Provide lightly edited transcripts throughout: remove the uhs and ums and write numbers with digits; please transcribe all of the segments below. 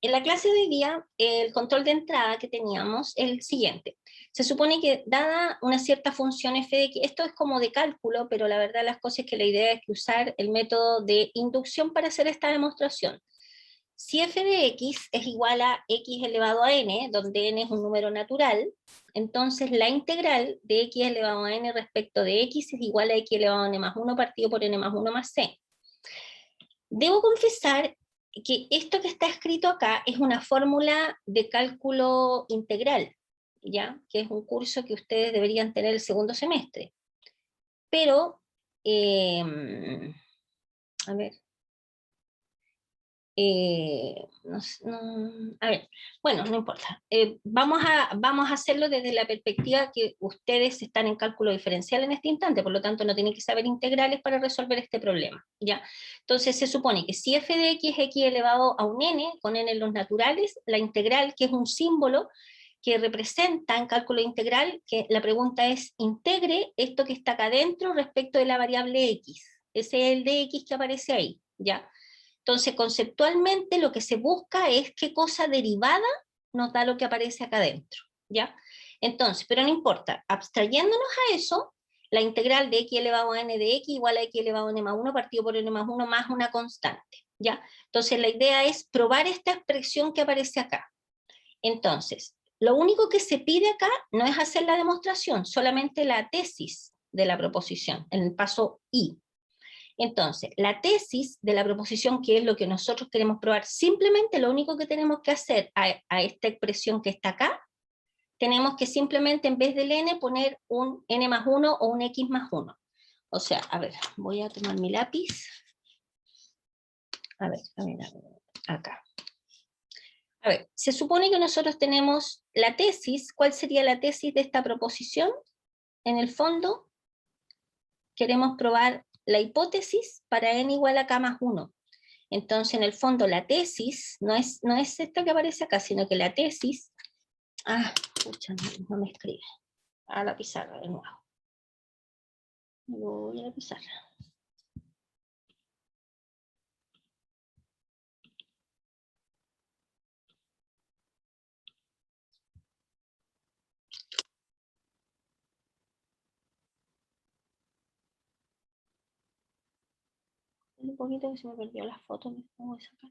en la clase de hoy día, el control de entrada que teníamos es el siguiente. Se supone que dada una cierta función f de x, esto es como de cálculo, pero la verdad las cosas es que la idea es que usar el método de inducción para hacer esta demostración. Si f de x es igual a x elevado a n, donde n es un número natural, entonces la integral de x elevado a n respecto de x es igual a x elevado a n más 1 partido por n más 1 más c. Debo confesar que esto que está escrito acá es una fórmula de cálculo integral, ¿ya? Que es un curso que ustedes deberían tener el segundo semestre. Pero, a ver, a ver, bueno, no importa. Vamos a hacerlo desde la perspectiva que ustedes están en cálculo diferencial en este instante, por lo tanto no tienen que saber integrales para resolver este problema, ¿ya? Entonces se supone que si f de x es x elevado a un n, con n en los naturales, la integral, que es un símbolo que representa en cálculo integral, que la pregunta es, integre esto que está acá adentro respecto de la variable x. Ese es el de x que aparece ahí, ¿ya? Entonces, conceptualmente lo que se busca es qué cosa derivada nos da lo que aparece acá adentro, ¿ya? Entonces, pero no importa, abstrayéndonos a eso, la integral de x elevado a n de x igual a x elevado a n más 1 partido por n más 1 más una constante, ¿ya? Entonces, la idea es probar esta expresión que aparece acá. Entonces, lo único que se pide acá no es hacer la demostración, solamente la tesis de la proposición, en el paso I. Entonces, la tesis de la proposición, que es lo que nosotros queremos probar, simplemente lo único que tenemos que hacer a esta expresión que está acá, tenemos que simplemente en vez del n poner un n más 1 o un x más 1. O sea, a ver, voy a tomar mi lápiz. A ver, acá. A ver, se supone que nosotros tenemos la tesis. ¿Cuál sería la tesis de esta proposición? En el fondo, queremos probar la hipótesis para n igual a k más 1. Entonces, en el fondo, la tesis no es esta que aparece acá, sino que la tesis... pucha, no me escribe. A la pizarra de nuevo. Voy a la pizarra. Un poquito que se me perdió la foto, me voy a sacar.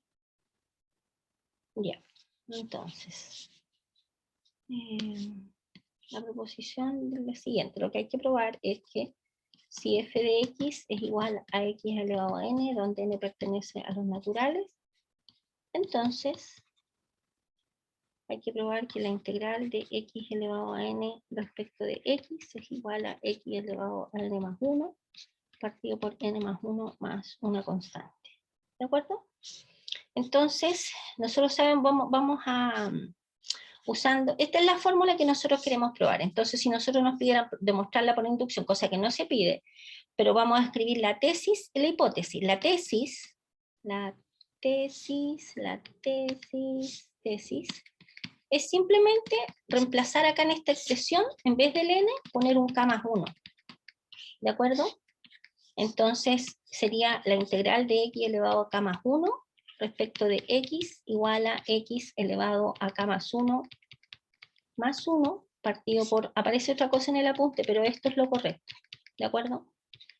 Ya, entonces... la proposición es la siguiente. Lo que hay que probar es que si f de x es igual a x elevado a n, donde n pertenece a los naturales, entonces hay que probar que la integral de x elevado a n respecto de x es igual a x elevado a n más 1 partido por n más 1 más una constante. ¿De acuerdo? Entonces, nosotros sabemos, vamos a... usando, esta es la fórmula que nosotros queremos probar. Entonces, si nosotros nos pidieran demostrarla por inducción, cosa que no se pide, pero vamos a escribir la tesis y la hipótesis. La tesis es simplemente reemplazar acá en esta expresión, en vez del n, poner un k más 1. ¿De acuerdo? Entonces, sería la integral de x elevado a k más 1 respecto de x igual a x elevado a k más 1 partido por, aparece otra cosa en el apunte, pero esto es lo correcto, ¿de acuerdo?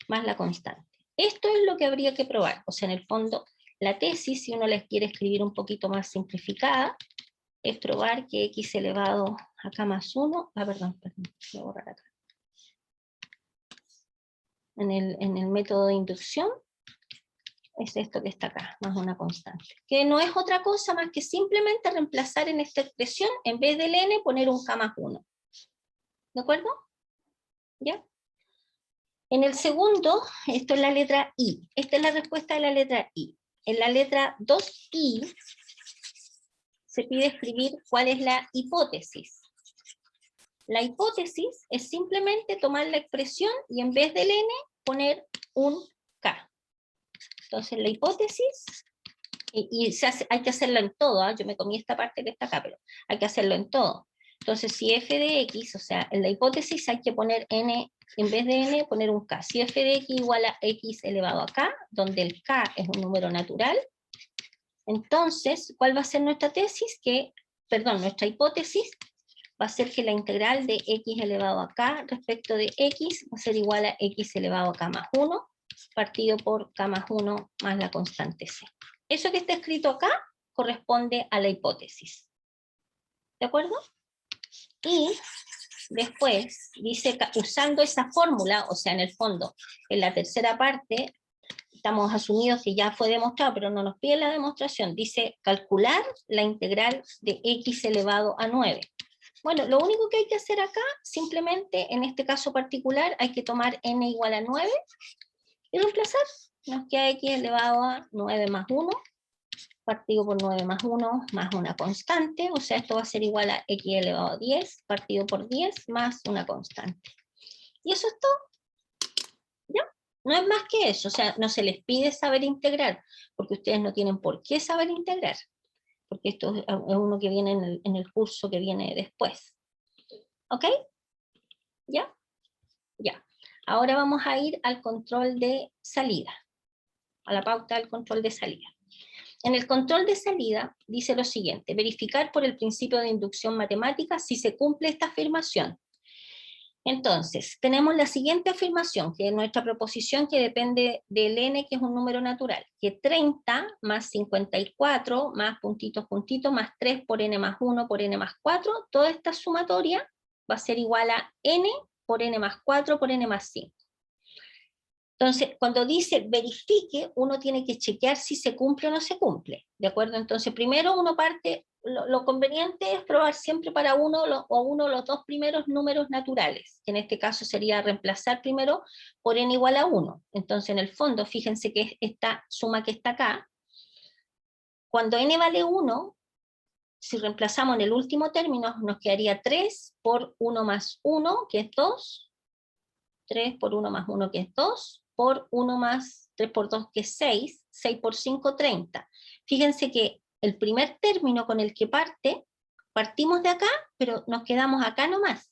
Más la constante. Esto es lo que habría que probar, o sea, en el fondo, la tesis, si uno les quiere escribir un poquito más simplificada, es probar que x elevado a k más 1, perdón, voy a borrar acá. En el método de inducción, es esto que está acá, más una constante. Que no es otra cosa más que simplemente reemplazar en esta expresión, en vez del n, poner un k más 1. ¿De acuerdo? ¿Ya? En el segundo, esto es la letra I. Esta es la respuesta de la letra I. En la letra 2I se pide escribir cuál es la hipótesis. La hipótesis es simplemente tomar la expresión y en vez del n poner un k. Entonces la hipótesis, hay que hacerlo en todo, yo me comí esta parte que está acá, pero hay que hacerlo en todo. Entonces si f de x, o sea, en la hipótesis hay que poner n, en vez de n, poner un k. Si f de x igual a x elevado a k, donde el k es un número natural, Entonces, ¿cuál va a ser nuestra tesis? Nuestra hipótesis va a ser que la integral de x elevado a k respecto de x va a ser igual a x elevado a k más 1, partido por k más 1 más la constante c. Eso que está escrito acá corresponde a la hipótesis. ¿De acuerdo? Y después dice, usando esa fórmula, o sea, en el fondo, en la tercera parte, estamos asumidos que ya fue demostrado, pero no nos pide la demostración, dice calcular la integral de x elevado a 9. Bueno, lo único que hay que hacer acá, simplemente, en este caso particular, hay que tomar n igual a 9 y reemplazar. Nos queda x elevado a 9 más 1, partido por 9 más 1, más una constante, o sea, esto va a ser igual a x elevado a 10, partido por 10, más una constante. Y eso es todo. ¿Ya? No es más que eso, o sea, no se les pide saber integrar, porque ustedes no tienen por qué saber integrar, porque esto es uno que viene en el curso que viene después. ¿Ok? ¿Ya? Ya. Ahora vamos a ir al control de salida, a la pauta del control de salida. En el control de salida dice lo siguiente: verificar por el principio de inducción matemática si se cumple esta afirmación. Entonces, tenemos la siguiente afirmación, que es nuestra proposición que depende del n, que es un número natural, que 30 más 54 más puntitos, puntitos, más 3 por n más 1 por n más 4, toda esta sumatoria va a ser igual a n por n más 4 por n más 5. Entonces, cuando dice verifique, uno tiene que chequear si se cumple o no se cumple, ¿de acuerdo? Entonces, primero uno parte, lo conveniente es probar siempre para uno o los dos primeros números naturales, que en este caso sería reemplazar primero por n igual a 1. Entonces, en el fondo, fíjense que esta suma que está acá, cuando n vale 1, si reemplazamos en el último término, nos quedaría 3 por 1 más 1, que es 2, 3 por 1 más 1, que es 2, por 1 más 3 por 2, que es 6, 6 por 5, 30. Fíjense que el primer término con el que partimos de acá, pero nos quedamos acá nomás.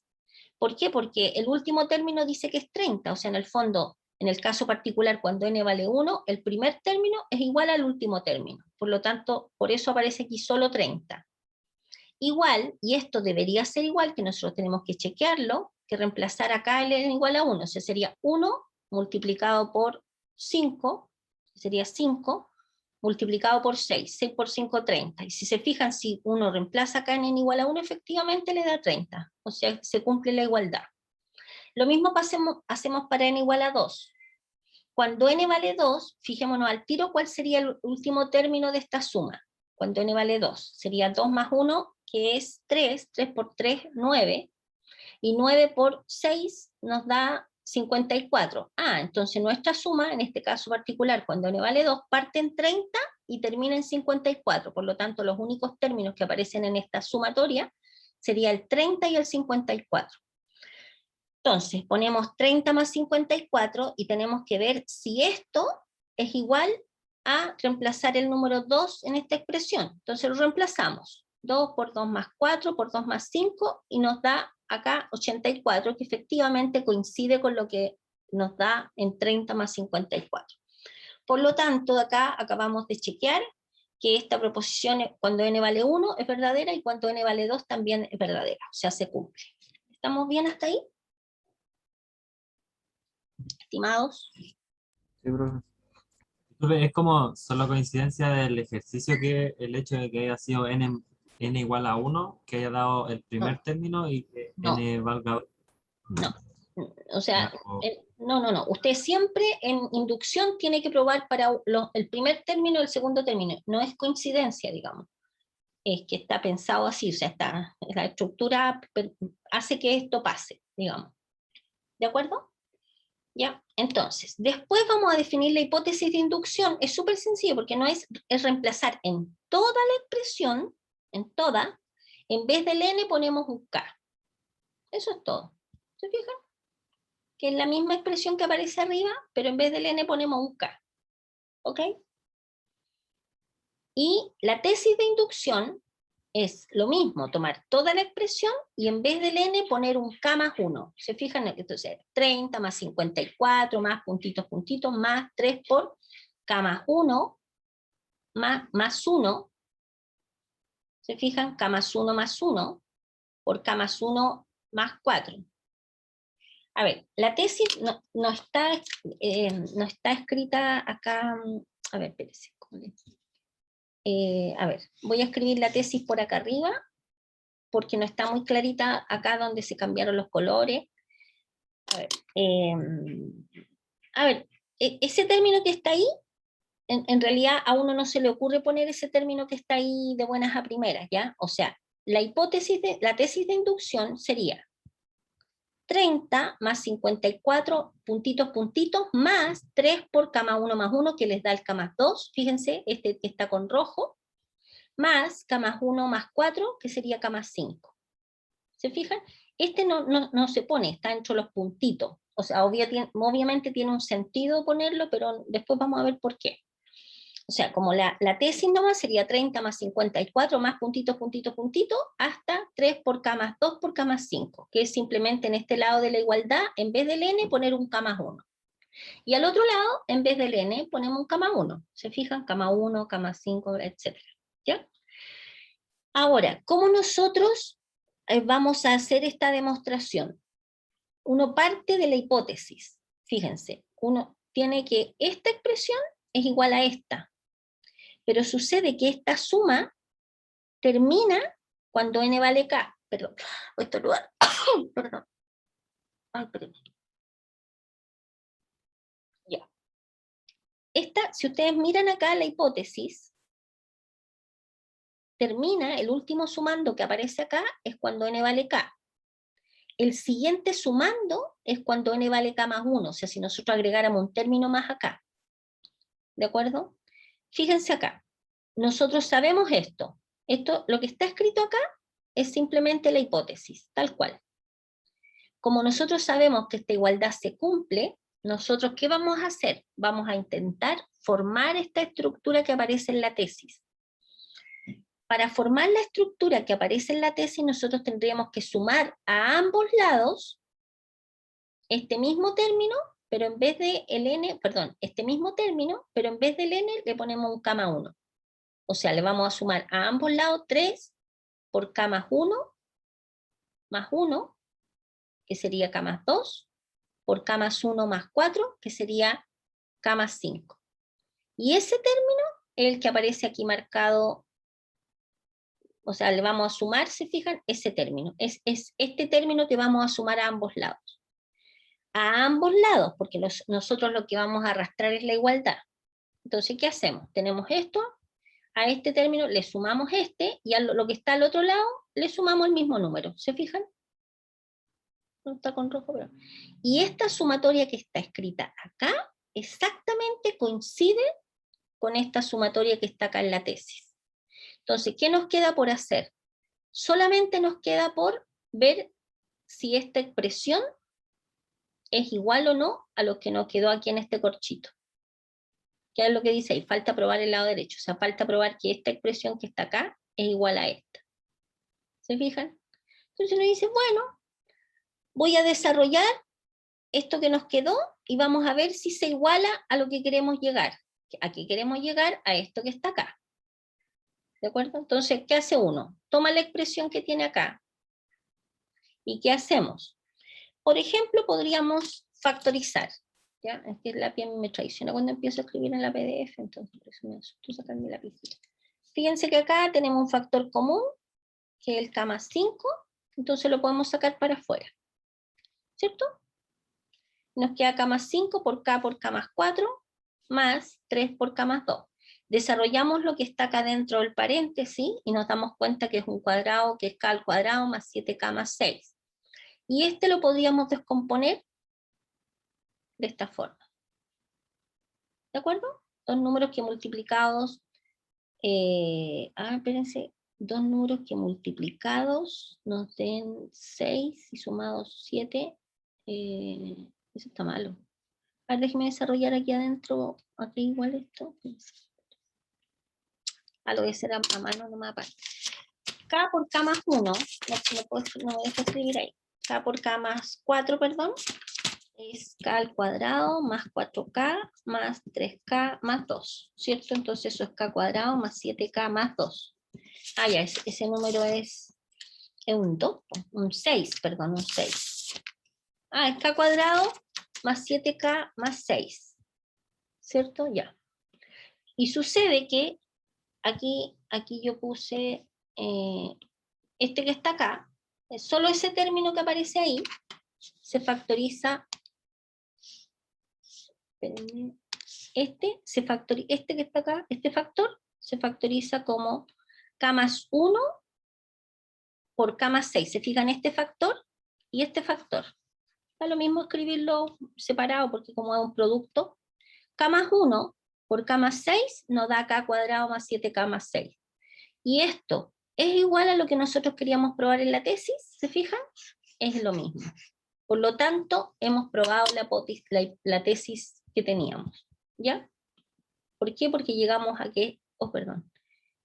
¿Por qué? Porque el último término dice que es 30, o sea, en el fondo, en el caso particular, cuando n vale 1, el primer término es igual al último término. Por lo tanto, por eso aparece aquí solo 30. Igual, y esto debería ser igual, que nosotros tenemos que chequearlo, que reemplazar acá el n igual a 1, o sea, sería 1 multiplicado por 5, sería 5, multiplicado por 6, 6 por 5, 30. Y si se fijan, si uno reemplaza acá en n igual a 1, efectivamente le da 30, o sea, se cumple la igualdad. Lo mismo hacemos para n igual a 2. Cuando n vale 2, fijémonos al tiro cuál sería el último término de esta suma. Cuando n vale 2, sería 2 más 1, que es 3, 3 por 3, 9, y 9 por 6 nos da 54. Entonces nuestra suma, en este caso particular, cuando n vale 2, parte en 30 y termina en 54. Por lo tanto, los únicos términos que aparecen en esta sumatoria sería el 30 y el 54. Entonces, ponemos 30 más 54 y tenemos que ver si esto es igual a reemplazar el número 2 en esta expresión. Entonces lo reemplazamos. 2 por 2 más 4 por 2 más 5 y nos da acá 84, que efectivamente coincide con lo que nos da en 30 más 54. Por lo tanto, acá acabamos de chequear que esta proposición, cuando n vale 1, es verdadera, y cuando n vale 2 también es verdadera, o sea, se cumple. ¿Estamos bien hasta ahí, estimados? Sí, profe. Disculpe, es como solo coincidencia del ejercicio que el hecho de que haya sido n igual a 1, que haya dado el primer No, término y que no, n valga... no. O sea, Ya, o- no. Usted siempre en inducción tiene que probar para el primer término y el segundo término. No es coincidencia, digamos. Es que está pensado así, o sea, la estructura hace que esto pase, digamos. ¿De acuerdo? ¿Ya? Entonces, después vamos a definir la hipótesis de inducción. Es súper sencillo porque no es reemplazar en toda la expresión, en toda, en vez del n ponemos un k. Eso es todo. ¿Se fijan? Que es la misma expresión que aparece arriba, pero en vez del n ponemos un k. ¿Ok? Y la tesis de inducción es lo mismo, tomar toda la expresión y en vez del n poner un k más 1. ¿Se fijan? Entonces, 30 más 54 más puntitos, puntitos, más 3 por k más 1 más 1, ¿se fijan? K más 1 más 1, por K más 1 más 4. A ver, la tesis no está escrita acá. A ver, espérense. A ver, voy a escribir la tesis por acá arriba, porque no está muy clarita acá donde se cambiaron los colores. A ver, ese término que está ahí, en realidad a uno no se le ocurre poner ese término que está ahí de buenas a primeras, ¿ya? O sea, la tesis de inducción sería 30 más 54 puntitos, puntitos, más 3 por K más 1 más 1, que les da el K más 2, fíjense, este que está con rojo, más K más 1 más 4, que sería K más 5. ¿Se fijan? Este no se pone, está entre los puntitos. O sea, obviamente tiene un sentido ponerlo, pero después vamos a ver por qué. O sea, como la tesis nomás sería 30 más 54 más puntitos, puntitos, puntitos, hasta 3 por K más 2 por K más 5, que es simplemente en este lado de la igualdad, en vez del n, poner un K más 1. Y al otro lado, en vez del n, ponemos un K más 1. ¿Se fijan? K más 1, K más 5, etc. ¿Ya? Ahora, ¿cómo nosotros vamos a hacer esta demostración? Uno parte de la hipótesis. Fíjense, uno tiene que esta expresión es igual a esta. Pero sucede que esta suma termina cuando n vale k. Perdón, voy a estornudar. Perdón. Ay, perdón. Ya. Esta, si ustedes miran acá la hipótesis, termina, el último sumando que aparece acá es cuando n vale k. El siguiente sumando es cuando n vale k más 1, o sea, si nosotros agregáramos un término más acá. ¿De acuerdo? Fíjense acá. Nosotros sabemos esto. Esto, lo que está escrito acá, es simplemente la hipótesis, tal cual. Como nosotros sabemos que esta igualdad se cumple, nosotros, ¿qué vamos a hacer? Vamos a intentar formar esta estructura que aparece en la tesis. Para formar la estructura que aparece en la tesis, nosotros tendríamos que sumar a ambos lados este mismo término, pero en vez de el n, perdón, este mismo término, pero en vez del n le ponemos un K más 1. O sea, le vamos a sumar a ambos lados 3 por K más 1, que sería K más 2, por K más 1 más 4, que sería K más 5. Y ese término es el que aparece aquí marcado, o sea, le vamos a sumar, ¿se fijan? Ese término. Es este término que vamos a sumar a ambos lados. A ambos lados, porque nosotros lo que vamos a arrastrar es la igualdad. Entonces, ¿qué hacemos? Tenemos esto, a este término le sumamos este, y a lo que está al otro lado le sumamos el mismo número. ¿Se fijan? No está con rojo, pero... Y esta sumatoria que está escrita acá, exactamente coincide con esta sumatoria que está acá en la tesis. Entonces, ¿qué nos queda por hacer? Solamente nos queda por ver si esta expresión es igual o no a lo que nos quedó aquí en este corchito. ¿Qué es lo que dice ahí? Falta probar el lado derecho, o sea, falta probar que esta expresión que está acá es igual a esta. ¿Se fijan? Entonces uno dice, bueno, voy a desarrollar esto que nos quedó y vamos a ver si se iguala a lo que queremos llegar. ¿A qué queremos llegar? A esto que está acá. ¿De acuerdo? Entonces, ¿qué hace uno? Toma la expresión que tiene acá. ¿Y qué hacemos? Por ejemplo, podríamos factorizar. ¿Ya? Es que la PIE me traiciona cuando empiezo a escribir en la PDF, entonces por eso me asusto sacar mi lapicito. Fíjense que acá tenemos un factor común, que es el K más 5, entonces lo podemos sacar para afuera. ¿Cierto? Nos queda K más 5 por K más 4, más 3 por K más 2. Desarrollamos lo que está acá dentro del paréntesis y nos damos cuenta que es un cuadrado, que es K al cuadrado más 7K más 6. Y este lo podríamos descomponer de esta forma. ¿De acuerdo? Dos números que multiplicados, espérense, dos números que multiplicados nos den 6 y sumados 7, eso está malo. A ver, déjeme desarrollar aquí adentro, aquí igual esto. A lo que será a mano nomás aparte. K por K más 1, no me dejo escribir ahí. K por K más 4, perdón, 6k al cuadrado más 4k más 3k más 2, ¿cierto? Entonces eso es k cuadrado más 7k más 2. Ah, ya, ese número es un 2, un 6, perdón, un 6. Ah, es k cuadrado más 7k más 6, ¿cierto? Ya. Y sucede que aquí yo puse este que está acá, solo ese término que aparece ahí, se factoriza, este que está acá, este factor, se factoriza como k más 1 por k más 6. ¿Se fijan este factor y este factor? Da lo mismo escribirlo separado porque como es un producto, k más 1 por k más 6 nos da k cuadrado más 7k más 6. Y esto es igual a lo que nosotros queríamos probar en la tesis, ¿se fijan? Es lo mismo. Por lo tanto, hemos probado la tesis que teníamos, ¿ya? ¿Por qué? Porque llegamos a que,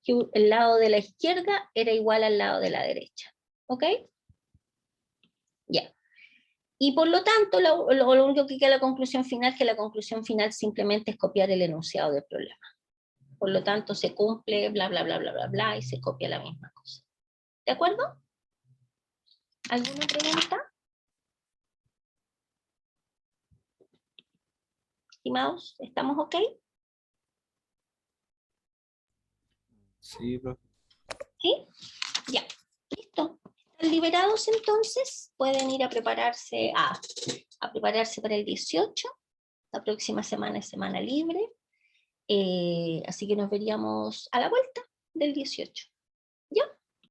que el lado de la izquierda era igual al lado de la derecha, ¿ok? Ya. Y por lo tanto, lo único que queda la conclusión final, que la conclusión final simplemente es copiar el enunciado del problema. Por lo tanto, se cumple, bla, bla, bla, bla, bla, bla, y se copia la misma cosa. ¿De acuerdo? ¿Alguna pregunta? Estimados, ¿estamos ok? Sí, profe. ¿Sí? Ya. Listo. ¿Están liberados entonces? Pueden ir a prepararse, para el 18. La próxima semana es semana libre. Así que nos veríamos a la vuelta del 18. ¿Ya?